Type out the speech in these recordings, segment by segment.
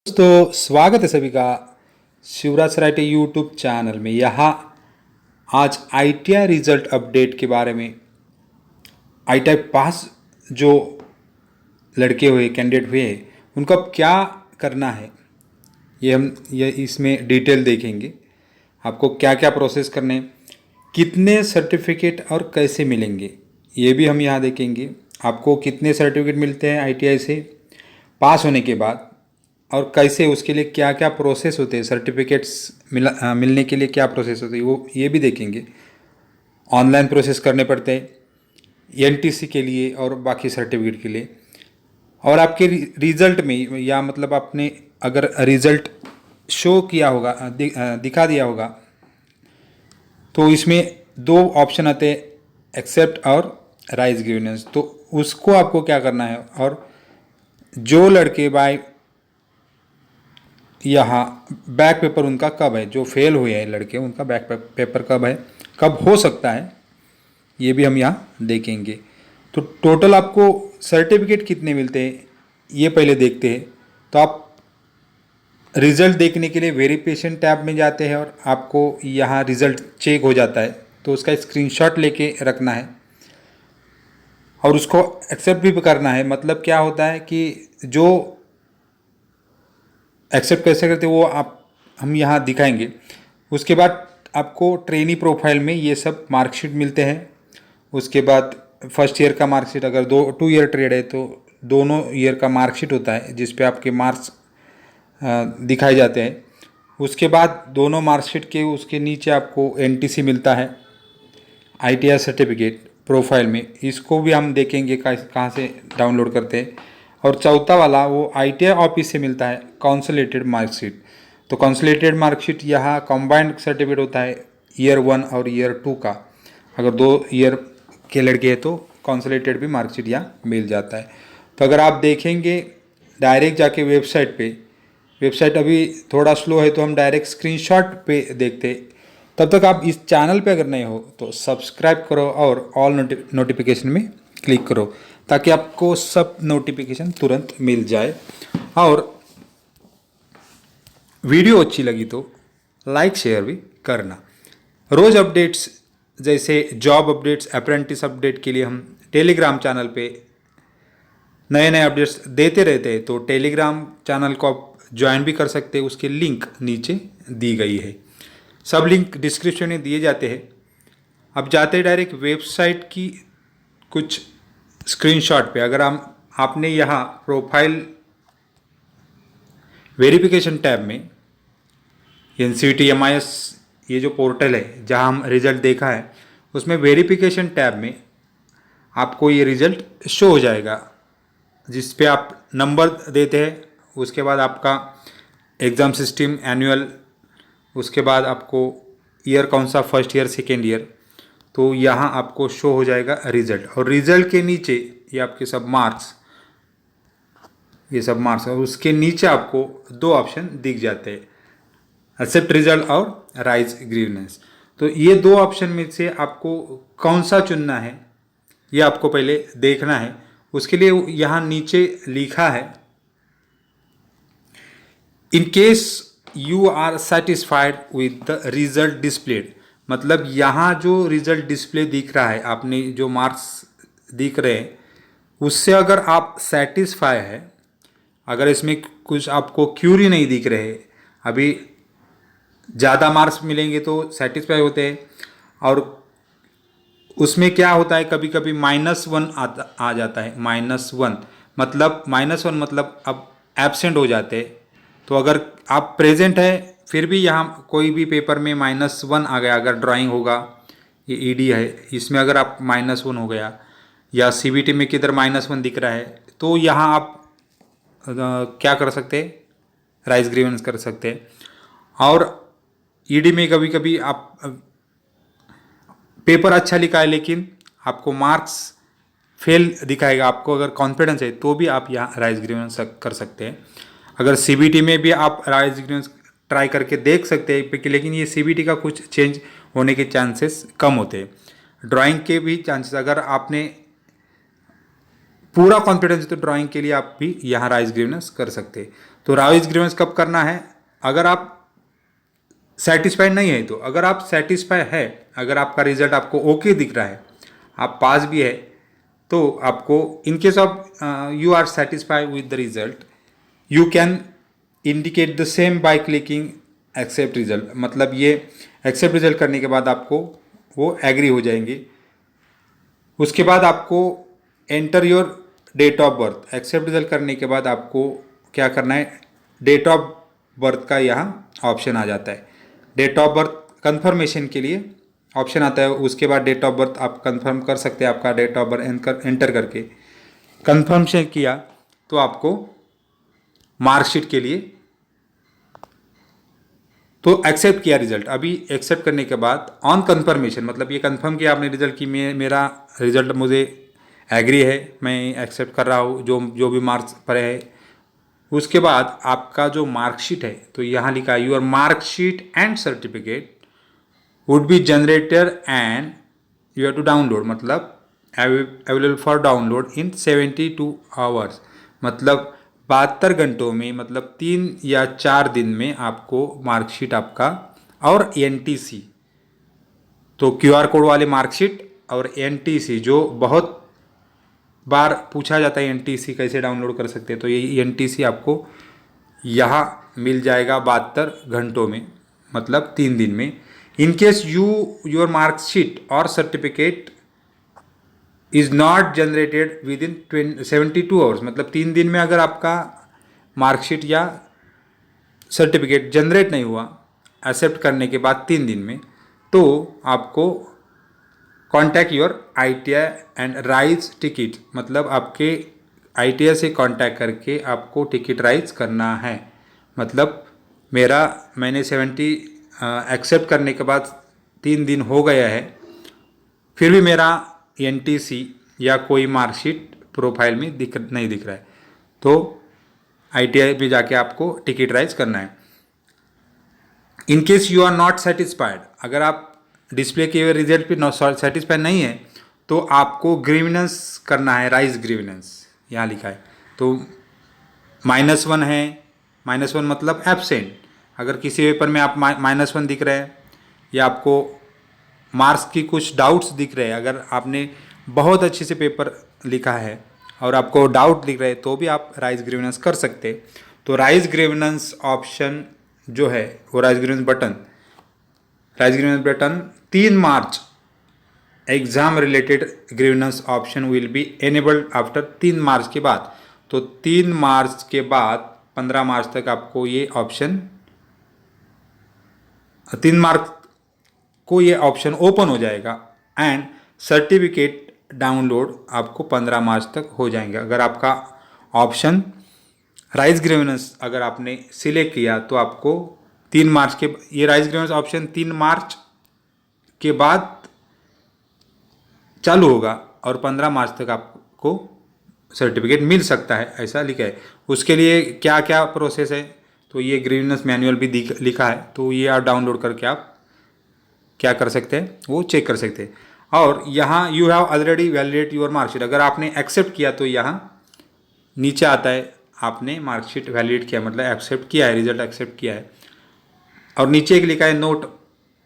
दोस्तों स्वागत है सभी का शिवराज सराइटे यूट्यूब चैनल में। यहाँ आज आईटीआई रिजल्ट अपडेट के बारे में आईटीआई पास जो लड़के हुए कैंडिडेट हुए उनको अब क्या करना है ये इसमें डिटेल देखेंगे। आपको क्या क्या प्रोसेस करने हैं, कितने सर्टिफिकेट और कैसे मिलेंगे ये भी हम यहाँ देखेंगे। आपको कितने सर्टिफिकेट मिलते हैं आईटीआई से पास होने के बाद और कैसे उसके लिए क्या क्या प्रोसेस होते हैं, सर्टिफिकेट्स मिलने के लिए क्या प्रोसेस होती है वो ये भी देखेंगे। ऑनलाइन प्रोसेस करने पड़ते हैं एनटीसी के लिए और बाकी सर्टिफिकेट के लिए। और आपके रिजल्ट में या मतलब आपने अगर रिजल्ट शो किया होगा दिखा दिया होगा तो इसमें दो ऑप्शन आते हैं, एक्सेप्ट और राइज ग्रीवेंस। तो उसको आपको क्या करना है और जो लड़के बाय यहाँ बैक पेपर उनका कब है, जो फेल हुए हैं लड़के उनका बैक पेपर कब है, कब हो सकता है, ये भी हम यहाँ देखेंगे। तो टोटल आपको सर्टिफिकेट कितने मिलते हैं ये पहले देखते हैं। तो आप रिज़ल्ट देखने के लिए वेरिफिकेशन टैब में जाते हैं और आपको यहाँ रिज़ल्ट चेक हो जाता है तो उसका स्क्रीनशॉट लेके रखना है और उसको एक्सेप्ट भी करना है। मतलब क्या होता है कि जो एक्सेप्ट कैसे करते वो हम यहाँ दिखाएंगे। उसके बाद आपको ट्रेनी प्रोफाइल में ये सब मार्कशीट मिलते हैं। उसके बाद फर्स्ट ईयर का मार्कशीट, अगर 2 ईयर ट्रेड है तो दोनों ईयर का मार्कशीट होता है जिस पे आपके मार्क्स दिखाए जाते हैं। उसके बाद दोनों मार्कशीट के उसके नीचे आपको एनटीसी मिलता है, आईटीआई सर्टिफिकेट प्रोफाइल में। इसको भी हम देखेंगे कहाँ से डाउनलोड करते हैं। और चौथा वाला वो आईटीआई ऑफिस से मिलता है कंसोलिडेटेड मार्कशीट। तो कंसोलिडेटेड मार्कशीट यहाँ कंबाइंड सर्टिफिकेट होता है ईयर 1 और ईयर 2 का। अगर 2 ईयर के लड़के हैं तो कंसोलिडेटेड भी मार्कशीट यहाँ मिल जाता है। तो अगर आप देखेंगे डायरेक्ट जाके वेबसाइट पे, वेबसाइट अभी थोड़ा स्लो है तो हम डायरेक्ट स्क्रीनशॉट पे देखते। तब तक आप इस चैनल पे अगर नहीं हो तो सब्सक्राइब करो और ऑल नोटिफिकेशन में क्लिक करो ताकि आपको सब नोटिफिकेशन तुरंत मिल जाए। और वीडियो अच्छी लगी तो लाइक शेयर भी करना। रोज़ अपडेट्स जैसे जॉब अपडेट्स, अप्रेंटिस अपडेट के लिए हम टेलीग्राम चैनल पे नए नए अपडेट्स देते रहते हैं। तो टेलीग्राम चैनल को आप ज्वाइन भी कर सकते हैं, उसके लिंक नीचे दी गई है। सब लिंक डिस्क्रिप्शन में दिए जाते हैं। अब जाते हैं डायरेक्ट वेबसाइट की कुछ स्क्रीनशॉट पे। अगर आपने यहाँ प्रोफाइल वेरिफिकेशन टैब में NCT-MIS ये जो पोर्टल है जहाँ हम रिज़ल्ट देखा है उसमें वेरिफिकेशन टैब में आपको ये रिज़ल्ट शो हो जाएगा जिस पे आप नंबर देते हैं। उसके बाद आपका एग्ज़ाम सिस्टम एनुअल, उसके बाद आपको ईयर कौन सा, फर्स्ट ईयर सेकेंड ईयर। तो यहाँ आपको शो हो जाएगा रिज़ल्ट और रिज़ल्ट के नीचे ये आपके सब मार्क्स, ये सब मार्क्स और उसके नीचे आपको दो ऑप्शन दिख जाते हैं, एक्सेप्ट रिजल्ट और राइज ग्रीवेंस। तो ये दो ऑप्शन में से आपको कौन सा चुनना है ये आपको पहले देखना है। उसके लिए यहाँ नीचे लिखा है in case you are satisfied with the result displayed. मतलब यहाँ जो रिजल्ट डिस्प्ले दिख रहा है, आपने जो मार्क्स दिख रहे हैं उससे अगर आप सेटिस्फाई है, अगर इसमें कुछ आपको क्यूरी नहीं दिख रहे, अभी ज़्यादा मार्क्स मिलेंगे तो सेटिस्फाई होते हैं। और उसमें क्या होता है कभी कभी -1 आ जाता है। -1 मतलब अब एब्सेंट हो जाते हैं। तो अगर आप प्रेजेंट है फिर भी यहाँ कोई भी पेपर में -1 आ गया, अगर ड्राइंग होगा, ये ईडी है इसमें अगर आप -1 हो गया या सीबीटी में किधर -1 दिख रहा है तो यहाँ आप क्या कर सकते हैं, राइज ग्रीवेंस कर सकते हैं। और ईडी में कभी कभी आप पेपर अच्छा लिखा है लेकिन आपको मार्क्स फेल दिखाएगा, आपको अगर कॉन्फिडेंस है तो भी आप यहाँ राइज ग्रीवेंस कर सकते हैं। अगर सीबीटी में भी आप राइज ग्रीवेंस ट्राई करके देख सकते हैं, लेकिन ये सीबीटी का कुछ चेंज होने के चांसेस कम होते हैं। ड्राइंग के भी चांसेस, अगर आपने पूरा कॉन्फिडेंस तो ड्राइंग के लिए आप भी यहाँ राइज ग्रीवनेस कर सकते हैं। तो राइज ग्रीवनेस कब करना है? अगर आप सेटिस्फाइड नहीं है तो। अगर आप सेटिस्फाई है, अगर आपका रिजल्ट आपको ओके दिख रहा है, आप पास भी है, तो आपको in case of you are satisfied with the result, you can indicate the same by clicking accept result. मतलब ये एक्सेप्ट रिजल्ट करने के बाद आपको वो एग्री हो जाएंगे। उसके बाद आपको enter your date of birth. Accept result करने के बाद आपको क्या करना है? डेट ऑफ बर्थ का यहाँ ऑप्शन आ जाता है। डेट ऑफ बर्थ कंफर्मेशन के लिए ऑप्शन आता है। उसके बाद डेट ऑफ बर्थ आप कंफर्म कर सकते हैं। आपका डेट ऑफ बर्थ एंटर करके कंफर्मेशन किया तो आपको मार्कशीट के लिए तो एक्सेप्ट किया रिजल्ट। अभी एक्सेप्ट करने के बाद ऑन कंफर्मेशन, मतलब ये कंफर्म किया आपने रिजल्ट की मेरा रिजल्ट मुझे एग्री है, मैं एक्सेप्ट कर रहा हूँ जो जो भी मार्क्स पड़े हैं। उसके बाद आपका जो मार्कशीट है, तो यहाँ लिखा है your marksheet and certificate would be generated and you have to download, मतलब available for download in 72 hours. मतलब 72 घंटों में, मतलब 3 या 4 दिन में आपको मार्कशीट आपका और एनटीसी, तो क्यूआर कोड वाले मार्कशीट और एनटीसी जो बहुत बार पूछा जाता है एनटीसी कैसे डाउनलोड कर सकते हैं, तो ये एनटीसी आपको यहाँ मिल जाएगा 72 घंटों में, मतलब 3 दिन में। इन केस योर मार्कशीट और certificate is not generated with in 72 hours, मतलब 3 दिन में अगर आपका मार्कशीट या सर्टिफिकेट जनरेट नहीं हुआ एक्सेप्ट करने के बाद 3 दिन में, तो आपको contact your ITI and rise ticket, मतलब आपके ITI से कांटेक्ट करके आपको टिकट राइज करना है। मतलब मैंने 70 एक्सेप्ट करने के बाद 3 दिन हो गया है, फिर भी मेरा NTC या कोई मार्कशीट प्रोफाइल में नहीं दिख रहा है, तो ITI पे जाके आपको टिकट राइज करना है। In case you are not satisfied, अगर आप डिस्प्ले किए हुए रिजल्ट पे सेटिस्फाइड नहीं है, तो आपको ग्रीवेंस करना है, राइज ग्रीवेंस यहाँ लिखा है। तो -1 है, -1 मतलब एब्सेंट। अगर किसी पेपर में आप -1 दिख रहे हैं या आपको मार्क्स की कुछ डाउट्स दिख रहे हैं, अगर आपने बहुत अच्छे से पेपर लिखा है और आपको डाउट दिख रहे हैं, तो भी आप राइज ग्रीवेंस कर सकते हैं। तो राइज ग्रीवेंस ऑप्शन जो है वो rise grievance button 3 March exam related grievance option will be enabled after 3 मार्च के बाद। तो 3 मार्च के बाद 15 मार्च तक आपको ये ऑप्शन 3 मार्च को ये ऑप्शन ओपन हो जाएगा एंड सर्टिफिकेट डाउनलोड आपको 15 मार्च तक हो जाएंगे। अगर आपका ऑप्शन राइज ग्रीवेंस अगर आपने सिलेक्ट किया तो आपको 3 मार्च के ये राइज ग्रीवेंस ऑप्शन 3 मार्च के बाद चालू होगा और 15 मार्च तक आपको सर्टिफिकेट मिल सकता है, ऐसा लिखा है। उसके लिए क्या क्या प्रोसेस है, तो ये ग्रीवेंस मैनुअल भी लिखा है, तो ये आप डाउनलोड करके आप क्या कर सकते हैं, वो चेक कर सकते हैं। और यहाँ you have already validate your marksheet, अगर आपने एक्सेप्ट किया तो यहाँ नीचे आता है आपने मार्कशीट वैलिडेट किया, मतलब एक्सेप्ट किया है, रिजल्ट एक्सेप्ट किया है। और नीचे एक लिखा है नोट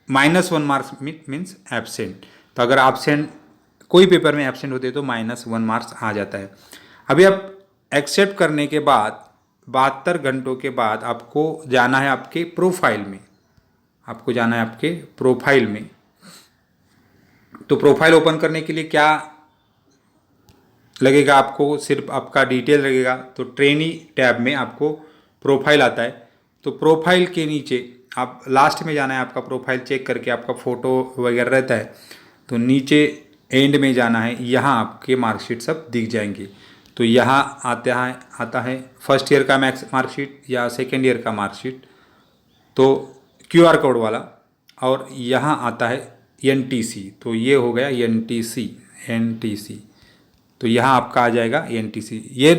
-1 मार्क्स मीन्स एब्सेंट। तो अगर एब्सेंट कोई पेपर में एब्सेंट होते तो -1 मार्क्स आ जाता है। अभी आप एक्सेप्ट करने के बाद 72 घंटों के बाद आपको जाना है आपके प्रोफाइल में, आपको जाना है आपके प्रोफाइल में। तो प्रोफाइल ओपन करने के लिए क्या लगेगा आपको? सिर्फ आपका डिटेल लगेगा। तो ट्रेनी टैब में आपको प्रोफाइल आता है, तो प्रोफाइल के नीचे आप लास्ट में जाना है, आपका प्रोफाइल चेक करके आपका फ़ोटो वगैरह रहता है, तो नीचे एंड में जाना है, यहाँ आपके मार्कशीट सब दिख जाएंगे। तो यहाँ आता है फर्स्ट ईयर का मार्कशीट या सेकेंड ईयर का मार्कशीट, तो QR कोड वाला, और यहाँ आता है NTC, तो ये हो गया NTC। तो यहाँ आपका आ जाएगा NTC। ये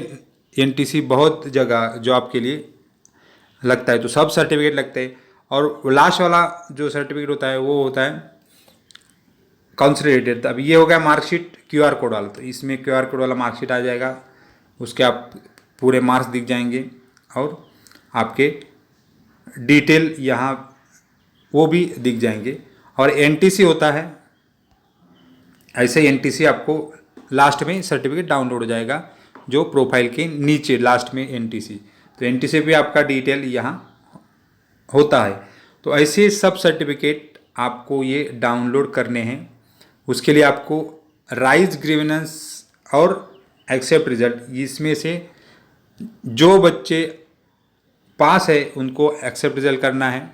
NTC बहुत जगह जो आपके लिए लगता है, तो सब सर्टिफिकेट लगते हैं। और लास्ट वाला जो सर्टिफिकेट होता है वो होता है कंसोलिडेटेड। अब ये हो गया मार्कशीट QR कोड वाला, तो इसमें QR कोड वाला मार्कशीट आ जाएगा, उसके आप पूरे मार्क्स दिख जाएंगे और आपके डिटेल यहाँ वो भी दिख जाएंगे। और NTC होता है, ऐसे ही NTC आपको लास्ट में सर्टिफिकेट डाउनलोड हो जाएगा, जो प्रोफाइल के नीचे लास्ट में NTC, तो NTC भी आपका डिटेल यहाँ होता है। तो ऐसे सब सर्टिफिकेट आपको ये डाउनलोड करने हैं। उसके लिए आपको राइज ग्रीवेंस और एक्सेप्ट रिजल्ट, इसमें से जो बच्चे पास है उनको एक्सेप्ट रिजल्ट करना है,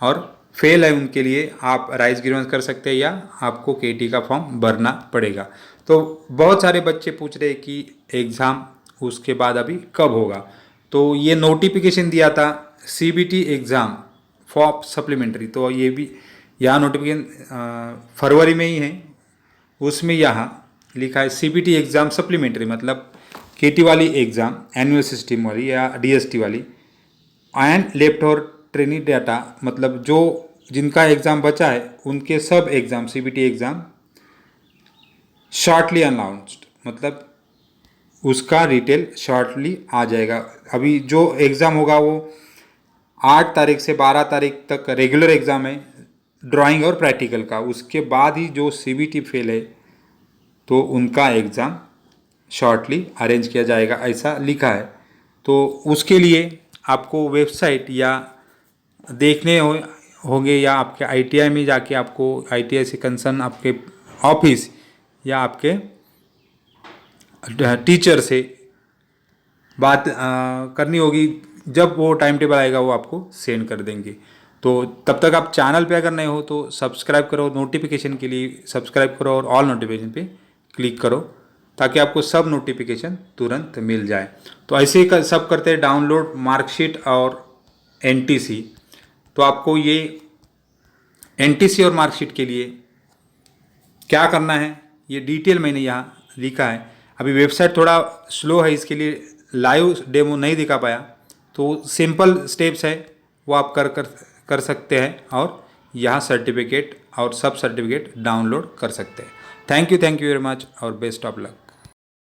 और फेल है उनके लिए आप राइज ग्रीवेंस कर सकते हैं या आपको KT का फॉर्म भरना पड़ेगा। तो बहुत सारे बच्चे पूछ रहे हैं कि एग्ज़ाम उसके बाद अभी कब होगा, तो ये नोटिफिकेशन दिया था CBT एग्ज़ाम फॉर सप्लीमेंट्री, तो ये भी यहाँ नोटिफिकेशन फरवरी में ही है, उसमें यहाँ लिखा है CBT एग्ज़ाम सप्लीमेंट्री, मतलब KT वाली एग्ज़ाम एनुअल सिस्टम वाली या DST वाली, एंड लेफ्ट और ट्रेनी डाटा, मतलब जो जिनका एग्ज़ाम बचा है उनके सब exam CBT exam shortly announced, मतलब उसका डिटेल शॉर्टली आ जाएगा। अभी जो एग्ज़ाम होगा वो 8 तारीख से 12 तारीख तक रेगुलर एग्ज़ाम है ड्राइंग और प्रैक्टिकल का, उसके बाद ही जो CBT फेल है तो उनका एग्ज़ाम शॉर्टली अरेंज किया जाएगा, ऐसा लिखा है। तो उसके लिए आपको वेबसाइट या देखने होंगे या आपके ITI में जाके आपको ITI से कंसर्न आपके ऑफिस या आपके टीचर से बात करनी होगी, जब वो टाइम टेबल आएगा वो आपको सेंड कर देंगे। तो तब तक आप चैनल पे अगर नए हो तो सब्सक्राइब करो, नोटिफिकेशन के लिए सब्सक्राइब करो और ऑल नोटिफिकेशन पे क्लिक करो, ताकि आपको सब नोटिफिकेशन तुरंत मिल जाए। तो ऐसे ही सब करते हैं डाउनलोड मार्कशीट और NTC। तो आपको ये NTC और मार्कशीट के लिए क्या करना है ये डिटेल मैंने यहाँ लिखा है। अभी वेबसाइट थोड़ा स्लो है, इसके लिए लाइव डेमो नहीं दिखा पाया, तो सिंपल स्टेप्स है वो आप कर सकते हैं और यहाँ सर्टिफिकेट और सब सर्टिफिकेट डाउनलोड कर सकते हैं। थैंक यू वेरी मच और बेस्ट ऑफ लक।